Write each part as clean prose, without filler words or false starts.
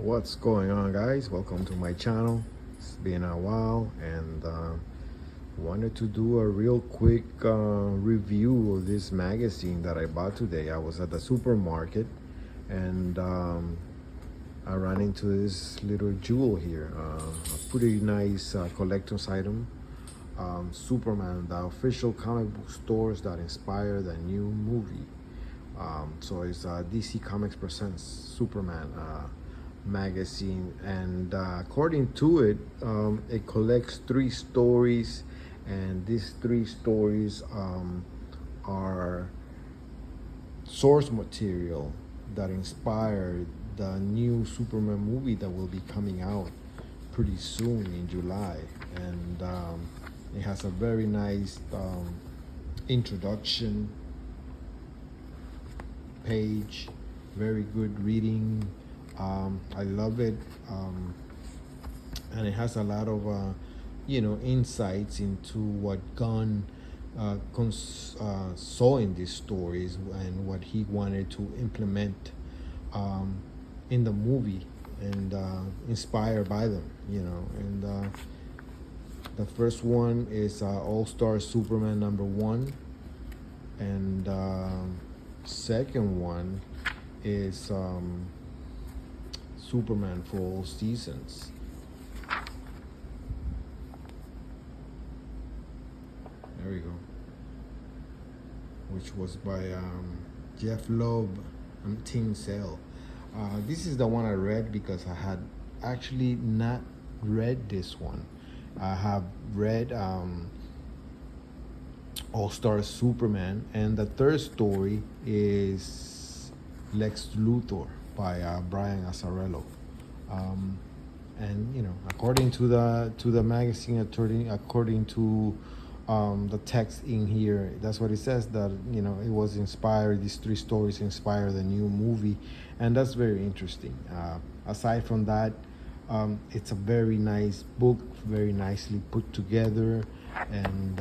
What's going on, guys? Welcome to my channel. It's been a while, and wanted to do a real quick review of this magazine that I bought today. I was at the supermarket, and I ran into this little jewel here, a pretty nice collector's item. Superman, the official comic book stores that inspired the new movie. So it's DC Comics Presents Superman magazine, and according to it, it collects three stories, and these three stories are source material that inspired the new Superman movie that will be coming out pretty soon in July. And it has a very nice introduction page, very good reading. I love it, and it has a lot of insights into what Gunn saw in these stories and what he wanted to implement in the movie, and inspired by them. And the first one is All-Star Superman #1, and second one is Superman for All Seasons. There we go. Which was by Jeff Loeb and Tim Sale. This is the one I read because I had actually not read this one. I have read All-Star Superman, and the third story is Lex Luthor by Brian Azzarello. And according to the magazine, according to the text in here, that's what it says, that it was inspired, these three stories inspired the new movie, and that's very interesting. Aside from that, it's a very nice book, very nicely put together, and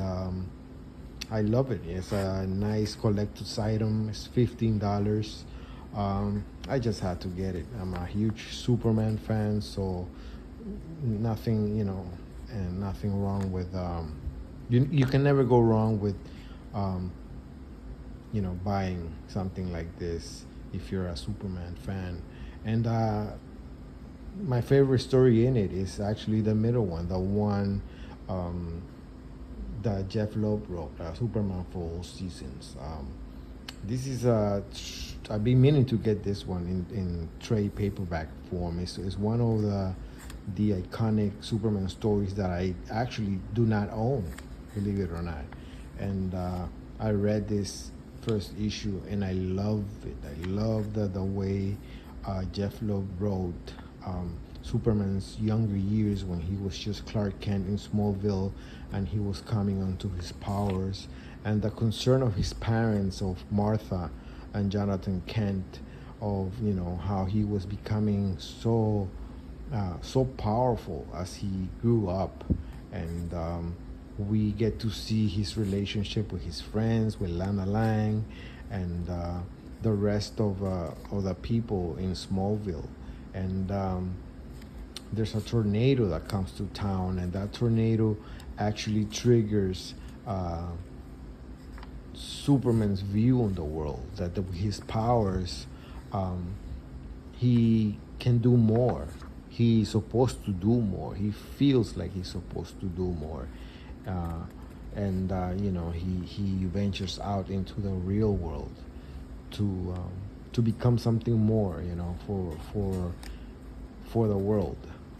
I love it. It's a nice collector's item. It's $15. I just had to get it. I'm a huge Superman fan, so nothing, and nothing wrong with you can never go wrong with buying something like this if you're a Superman fan. And my favorite story in it is actually the middle one, the one that Jeff Loeb wrote, Superman for All Seasons. This is I've been meaning to get this one in trade paperback form. It's one of the iconic Superman stories that I actually do not own, believe it or not. And I read this first issue, and I love it. I love the way Jeff Loeb wrote Superman's younger years, when he was just Clark Kent in Smallville, and he was coming onto his powers, and the concern of his parents, of Martha and Jonathan Kent, of how he was becoming so powerful as he grew up. And we get to see his relationship with his friends, with Lana Lang, and the rest of the people in Smallville. And there's a tornado that comes to town, and that tornado actually triggers Superman's view on the world, that his powers, he can do more. He's supposed to do more. He feels like he's supposed to do more. And he ventures out into the real world to become something more, for the world,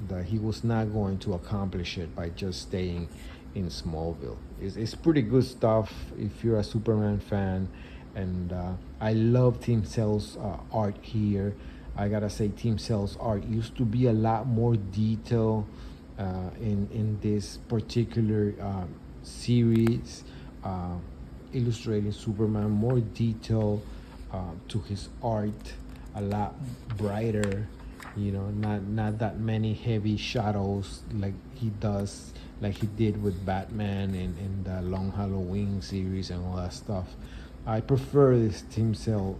that he was not going to accomplish it by just staying in Smallville. It's pretty good stuff if you're a Superman fan. And I love Tim Sale's art here. I gotta say, Tim Sale's art used to be a lot more detail in this particular series, illustrating Superman, more detail to his art, a lot brighter, not that many heavy shadows like he did with Batman in the Long Halloween series and all that stuff. I prefer this Tim Sale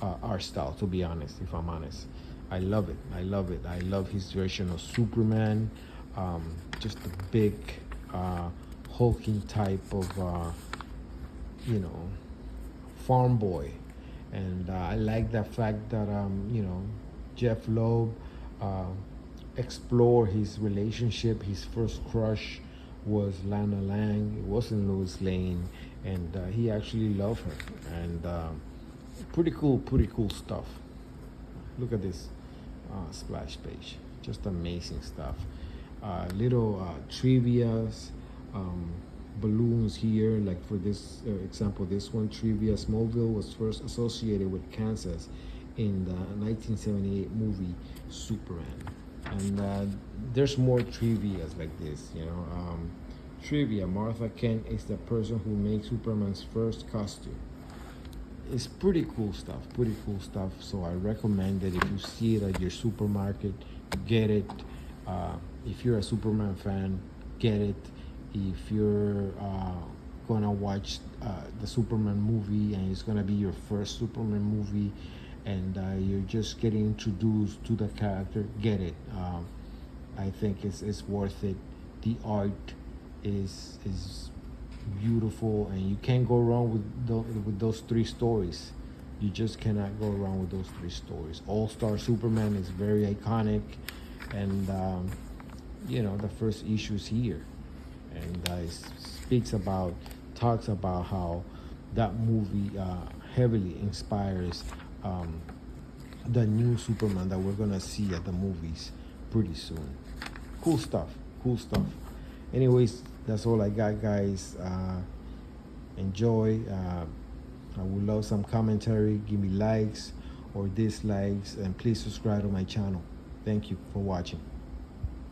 art style, to be honest, if I'm honest. I love it. I love it. I love his version of Superman. Just a big, hulking type of, you know, farm boy, and I like the fact that Jeff Loeb uh, explore his relationship. His first crush was Lana Lang. It wasn't Lois Lane, and he actually loved her. And pretty cool stuff. Look at this splash page. Just amazing stuff. Little trivias, um, balloons here. Like for this example, this one trivia: Smallville was first associated with Kansas in the 1978 movie Superman. And there's more trivias like this. Trivia: Martha Kent is the person who makes Superman's first costume. It's pretty cool stuff, so I recommend that if you see it at your supermarket, get it. If you're a Superman fan, get it. If you're gonna watch the Superman movie and it's gonna be your first Superman movie, and you're just getting introduced to the character, get it. I think it's worth it. The art is beautiful, and you can't go wrong with those three stories. You just cannot go wrong with those three stories. All-Star Superman is very iconic, and the first issue is here, and talks about how that movie heavily inspires the new Superman that we're gonna see at the movies pretty soon. Cool stuff. Cool stuff. Anyways, that's all I got, guys. Enjoy. I would love some commentary. Give me likes or dislikes, and please subscribe to my channel. Thank you for watching.